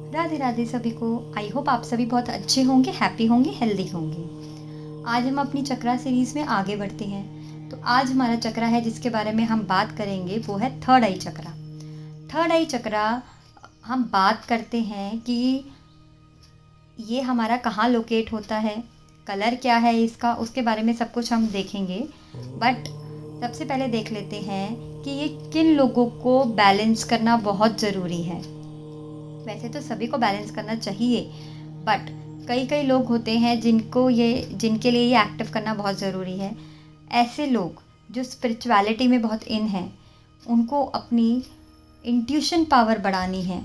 राधे राधे सभी को। I hope आप सभी बहुत अच्छे होंगे, हैप्पी होंगे, हेल्दी होंगे। आज हम अपनी चक्रा सीरीज में आगे बढ़ते हैं। तो आज हमारा चक्रा है जिसके बारे में हम बात करेंगे, वो है थर्ड आई चक्रा। थर्ड आई चक्रा हम बात करते हैं कि ये हमारा कहाँ लोकेट होता है, कलर क्या है इसका, उसके बारे में सब कुछ हम देखेंगे। बट सबसे पहले देख लेते हैं कि ये किन लोगों को बैलेंस करना बहुत ज़रूरी है। वैसे तो सभी को बैलेंस करना चाहिए, बट कई कई लोग होते हैं जिनके लिए ये एक्टिव करना बहुत ज़रूरी है। ऐसे लोग जो स्पिरिचुअलिटी में बहुत इन हैं, उनको अपनी इंट्यूशन पावर बढ़ानी है।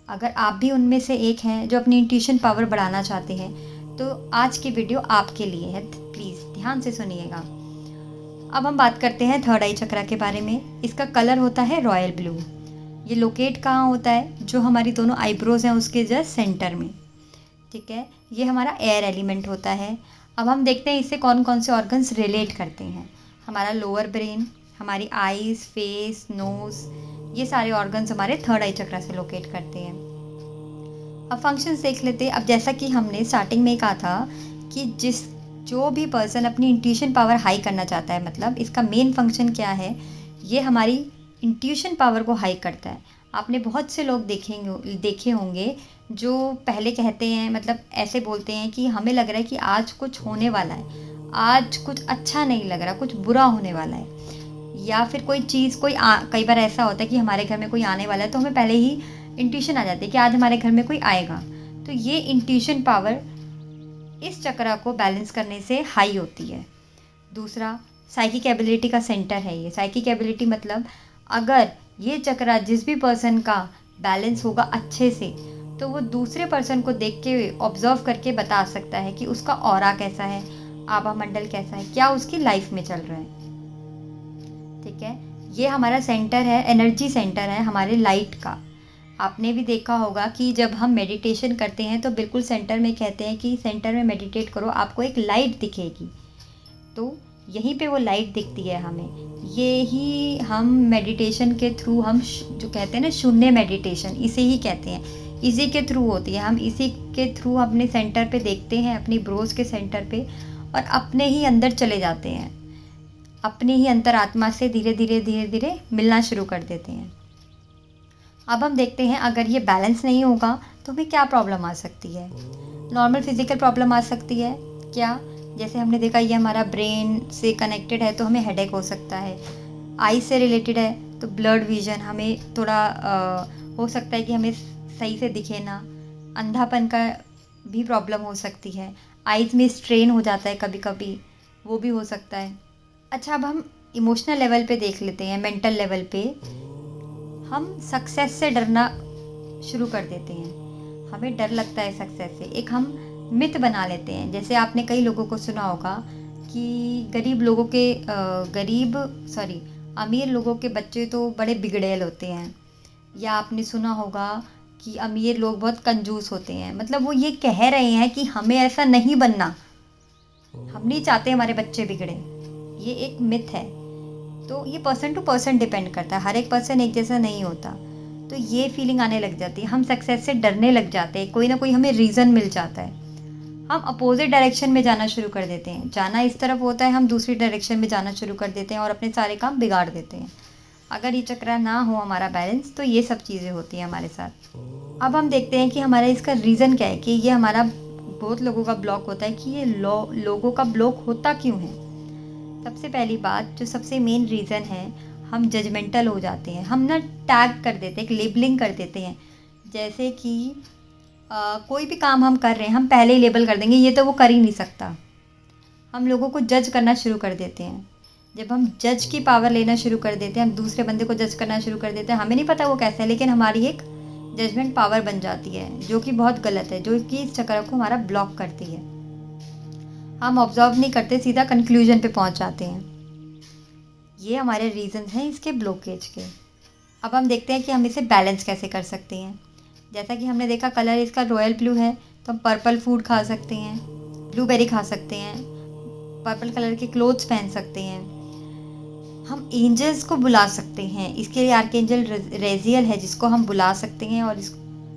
अगर आप भी उनमें से एक हैं जो अपनी इंट्यूशन पावर बढ़ाना चाहते हैं, तो आज की वीडियो आपके लिए है। प्लीज़ ध्यान से सुनिएगा। अब हम बात करते हैं थर्ड आई चक्रा के बारे में। इसका कलर होता है रॉयल ब्लू। ये लोकेट कहाँ होता है? जो हमारी दोनों आईब्रोज हैं उसके जस्ट सेंटर में। ठीक है, ये हमारा एयर एलिमेंट होता है। अब हम देखते हैं इससे कौन कौन से ऑर्गन्स रिलेट करते हैं। हमारा लोअर ब्रेन, हमारी आईज, फेस, नोज, ये सारे ऑर्गन्स हमारे थर्ड आई चक्रा से लोकेट करते हैं। अब फंक्शंस देख लेते हैं। अब जैसा कि हमने स्टार्टिंग में कहा था कि जो भी पर्सन अपनी इंट्यूशन पावर हाई करना चाहता है, मतलब इसका मेन फंक्शन क्या है, ये हमारी इंट्यूशन पावर को हाई करता है। आपने बहुत से लोग देखे होंगे जो पहले कहते हैं, मतलब ऐसे बोलते हैं कि हमें लग रहा है कि आज कुछ होने वाला है, आज कुछ अच्छा नहीं लग रहा, कुछ बुरा होने वाला है। या फिर कोई चीज़ कई बार ऐसा होता है कि हमारे घर में कोई आने वाला है, तो हमें पहले ही इंट्यूशन आ जाती है कि आज हमारे घर में कोई आएगा। तो ये इंट्यूशन पावर इस चक्रा को बैलेंस करने से हाई होती है। दूसरा, साइकिक एबिलिटी का सेंटर है ये। साइकिक एबिलिटी मतलब अगर ये चक्रा जिस भी पर्सन का बैलेंस होगा अच्छे से, तो वो दूसरे पर्सन को देख के, ऑब्जर्व करके बता सकता है कि उसका ऑरा कैसा है, आभा मंडल कैसा है, क्या उसकी लाइफ में चल रहा है। ठीक है, ये हमारा सेंटर है, एनर्जी सेंटर है हमारे लाइट का। आपने भी देखा होगा कि जब हम मेडिटेशन करते हैं तो बिल्कुल सेंटर में कहते हैं कि सेंटर में मेडिटेट करो, आपको एक लाइट दिखेगी। तो यहीं पे वो लाइट दिखती है हमें। ये ही हम मेडिटेशन के थ्रू, हम जो कहते हैं ना शून्य मेडिटेशन, इसे ही कहते हैं, इसी के थ्रू होती है। हम इसी के थ्रू अपने सेंटर पे देखते हैं, अपनी ब्रोज के सेंटर पे, और अपने ही अंदर चले जाते हैं, अपने ही अंतरात्मा से धीरे धीरे धीरे धीरे मिलना शुरू कर देते हैं। अब हम देखते हैं अगर ये बैलेंस नहीं होगा तो हमें क्या प्रॉब्लम आ सकती है। नॉर्मल फिजिकल प्रॉब्लम आ सकती है क्या? जैसे हमने देखा ये हमारा ब्रेन से कनेक्टेड है तो हमें हेडेक हो सकता है। आई से रिलेटेड है तो ब्लड विजन, हमें थोड़ा हो सकता है कि हमें सही से दिखे ना। अंधापन का भी प्रॉब्लम हो सकती है। आइज़ में स्ट्रेन हो जाता है कभी कभी, वो भी हो सकता है। अच्छा, अब हम इमोशनल लेवल पे देख लेते हैं। मेंटल लेवल पे हम सक्सेस से डरना शुरू कर देते हैं। हमें डर लगता है सक्सेस से। एक हम मिथ बना लेते हैं। जैसे आपने कई लोगों को सुना होगा कि अमीर लोगों के बच्चे तो बड़े बिगड़ैल होते हैं। या आपने सुना होगा कि अमीर लोग बहुत कंजूस होते हैं। मतलब वो ये कह रहे हैं कि हमें ऐसा नहीं बनना, हम नहीं चाहते हमारे बच्चे बिगड़े। ये एक मिथ है। तो ये पर्सन टू पर्सन डिपेंड करता है, हर एक पर्सन एक जैसा नहीं होता। तो ये फीलिंग आने लग जाती है, हम सक्सेस से डरने लग जाते हैं, कोई ना कोई हमें रीज़न मिल जाता है, हम अपोजिट डायरेक्शन में जाना शुरू कर देते हैं। जाना इस तरफ होता है, हम दूसरी डायरेक्शन में जाना शुरू कर देते हैं और अपने सारे काम बिगाड़ देते हैं। अगर ये चक्रा ना हो हमारा बैलेंस, तो ये सब चीज़ें होती हैं हमारे साथ। अब हम देखते हैं कि हमारा इसका रीज़न क्या है, कि ये हमारा बहुत लोगों का ब्लॉक होता है, कि ये लोगों का ब्लॉक होता क्यों है। सबसे पहली बात, जो सबसे मेन रीज़न है, हम जजमेंटल हो जाते हैं। हम ना टैग कर देते हैं, एक लेबलिंग कर देते हैं। जैसे कि कोई भी काम हम कर रहे हैं, हम पहले ही लेबल कर देंगे, ये तो वो कर ही नहीं सकता। हम लोगों को जज करना शुरू कर देते हैं। जब हम जज की पावर लेना शुरू कर देते हैं, हम दूसरे बंदे को जज करना शुरू कर देते हैं। हमें नहीं पता वो कैसा है, लेकिन हमारी एक जजमेंट पावर बन जाती है, जो कि बहुत गलत है, जो कि इस चक्र को हमारा ब्लॉक करती है। हम ऑब्जर्व नहीं करते, सीधा कंक्लूजन पे पहुंच जाते हैं। ये हमारे रीजंस हैं इसके ब्लॉकेज के। अब हम देखते हैं कि हम इसे बैलेंस कैसे कर सकते हैं। जैसा कि हमने देखा कलर इसका रॉयल ब्लू है, तो हम पर्पल फूड खा सकते हैं, ब्लूबेरी खा सकते हैं, पर्पल कलर के क्लोथ्स पहन सकते हैं। हम एंजल्स को बुला सकते हैं। इसके लिए आर्कएंजल रेजियल है जिसको हम बुला सकते हैं और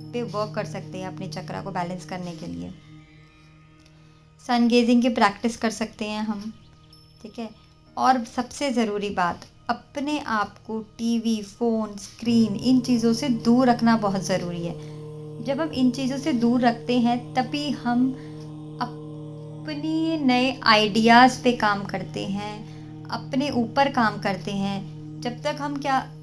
पे वर्क कर सकते हैं अपने चक्रा को बैलेंस करने के लिए। सन गेजिंग की प्रैक्टिस कर सकते हैं हम, ठीक है। और सबसे ज़रूरी बात, अपने आप को टीवी, फ़ोन, स्क्रीन इन चीज़ों से दूर रखना बहुत ज़रूरी है। जब हम इन चीज़ों से दूर रखते हैं तभी हम अपने नए आइडियाज़ पे काम करते हैं, अपने ऊपर काम करते हैं। जब तक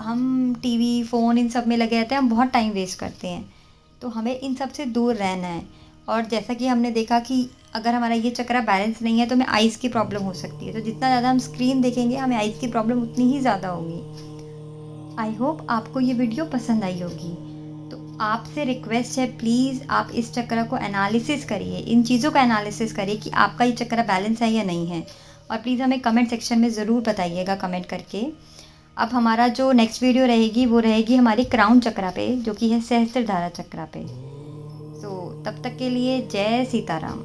हम टीवी, फ़ोन इन सब में लगे रहते हैं, हम बहुत टाइम वेस्ट करते हैं। तो हमें इन सब से दूर रहना है। और जैसा कि हमने देखा कि अगर हमारा ये चक्रा बैलेंस नहीं है तो हमें आइज़ की प्रॉब्लम हो सकती है। तो जितना ज़्यादा हम स्क्रीन देखेंगे, हमें आइज़ की प्रॉब्लम उतनी ही ज़्यादा होगी। आई होप आपको ये वीडियो पसंद आई होगी। तो आपसे रिक्वेस्ट है, प्लीज़ आप इस चक्र को एनालिसिस करिए, इन चीज़ों का एनालिसिस करिए कि आपका ये चक्र बैलेंस है या नहीं है। और प्लीज़ हमें कमेंट सेक्शन में ज़रूर बताइएगा कमेंट करके। अब हमारा जो नेक्स्ट वीडियो रहेगी वो रहेगी हमारी क्राउन चक्रा पे, जो कि है सहस्त्रधारा चक्रा पे। तब तक के लिए जय सीताराम।